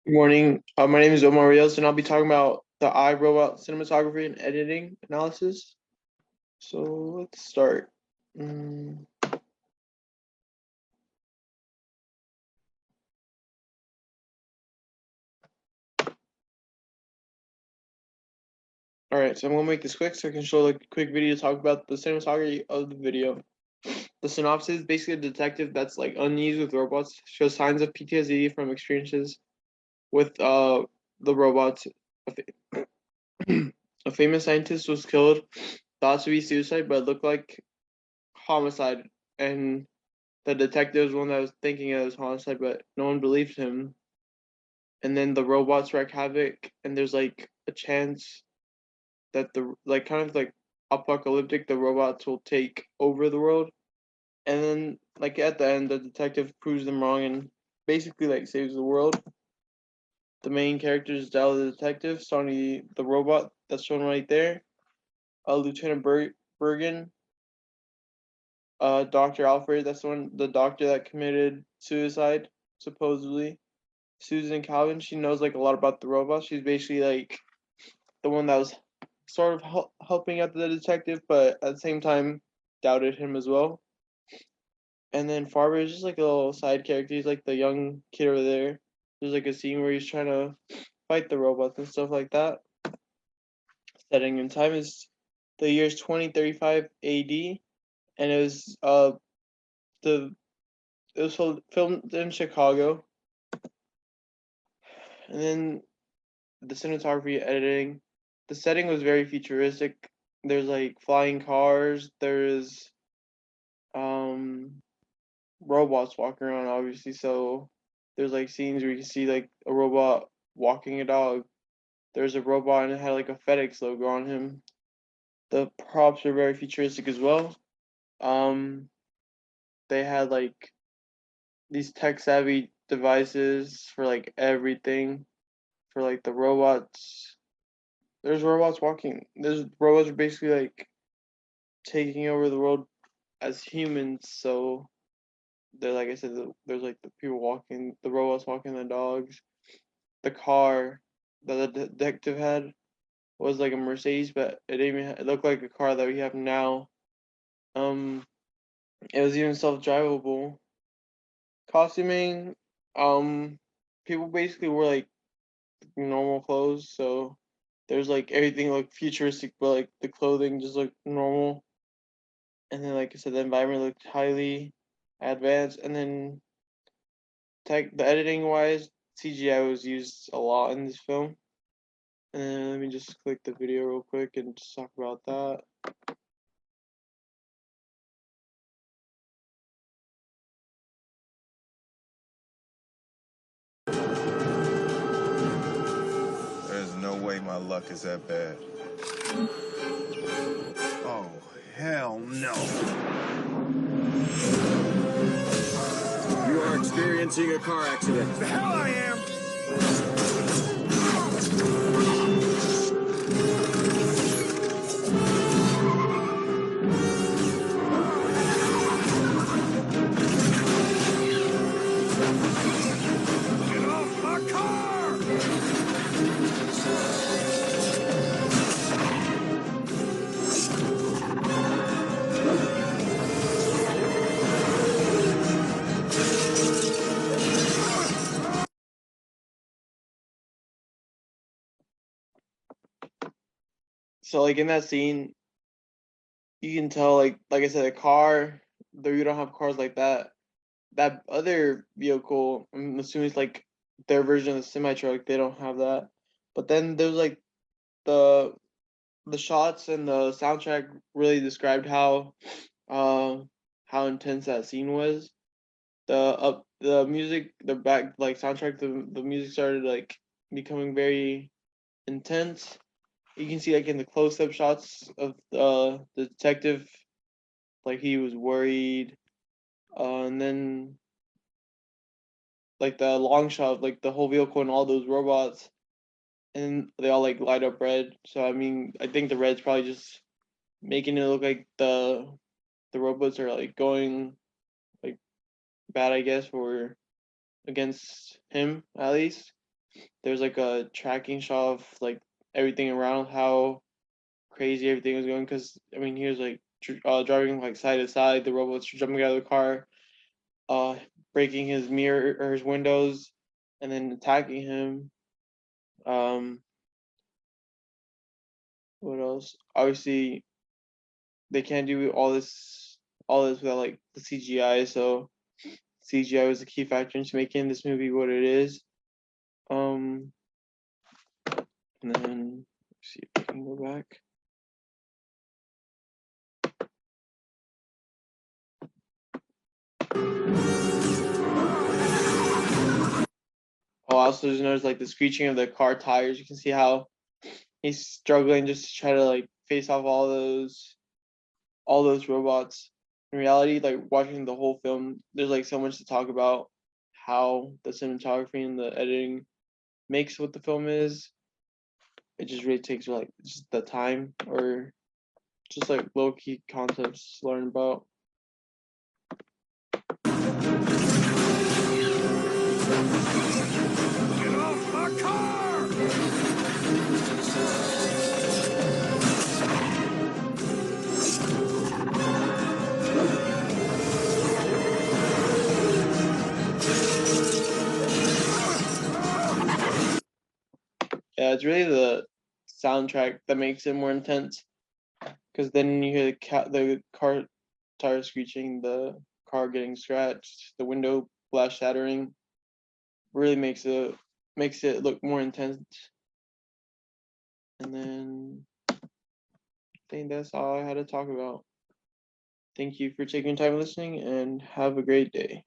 Good morning. My name is Omar Rios, and I'll be talking about the iRobot cinematography and editing analysis. So let's start. Mm, All right, so I'm gonna make this quick so I can show like a quick video to talk about the cinematography of the video. The synopsis: basically a detective that's like uneasy with robots shows signs of PTSD from experiences with the robots. A, a famous scientist was killed, thought to be suicide, but it looked like homicide, and the detective was one that was thinking it was homicide, but no one believed him. And then the robots wreak havoc, and there's like a chance that the like kind of like apocalyptic, the robots will take over the world. And then like at the end, the detective proves them wrong and basically like saves the world. The main character is Dell the detective, Sonny the robot that's shown right there. Lieutenant Bergen, Dr. Alfred, that's the doctor that committed suicide, supposedly. Susan Calvin, she knows like a lot about the robot. She's basically like the one that was sort of helping out the detective, but at the same time doubted him as well. And then Farber is just like a little side character. He's like the young kid over there. There's like a scene where he's trying to fight the robots and stuff like that. Setting in time is the year's 2035 AD, and the it was filmed in Chicago. And then the cinematography, editing, the setting was very futuristic. There's like flying cars. There's um robots walking around, obviously. So there's like scenes where you can see like a robot walking a dog. There's a robot and it had like a FedEx logo on him. The props are very futuristic as well. Um, they had like these tech savvy devices for like everything. For like the robots, there's robots walking. There's robots are basically like taking over the world as humans. So they're like I said, there's like the people walking, the robots walking the dogs. The car that the detective had was like a Mercedes, but it looked like a car that we have now. Um, it was even self-drivable. Costuming, um, people basically wore like normal clothes, so there's like everything looked futuristic, but like the clothing just looked normal. And then, like I said, the environment looked highly advanced. And then, the editing wise, CGI was used a lot in this film. And then let me just click the video real quick and just talk about that. There's no way my luck is that bad. Oh, hell no. You are experiencing a car accident. The hell I am! Get off my car! So like in that scene, you can tell like I said, a car. Though you don't have cars like that. That other vehicle, I'm assuming it's like their version of the semi truck. They don't have that. But then there's like the the shots and the soundtrack really described uh how intense that scene was. The music, the back like soundtrack, the music started like becoming very intense. You can see like in the close up shots of the detective, like he was worried. And then like the long shot of like the whole vehicle and all those robots, and they all like light up red. So I mean, I think the red's probably just making it look like the robots are like going like bad, I guess, or against him at least. there's like a tracking shot of like everything around, how crazy everything was going. Because I mean, he was like driving like side to side. The robots were jumping out of the car, uh, breaking his mirror or his windows, and then attacking him. Um, what else? Obviously, they can't do all this without like the CGI. So CGI was a key factor into making this movie what it is. Um, and then let's see if I can go back. Oh, also just notice like the screeching of the car tires. You can see how he's struggling just to try to like face off all those robots. In reality, like watching the whole film, there's like so much to talk about how the cinematography and the editing makes what the film is. It just really takes like just the time or just like low key concepts to learn about. Get off my car! Yeah, it's really the soundtrack that makes it more intense. Because then you hear the car tire screeching, the car getting scratched, the window glass shattering. Really makes it look more intense. And then I think that's all I had to talk about. Thank you for taking time listening and have a great day.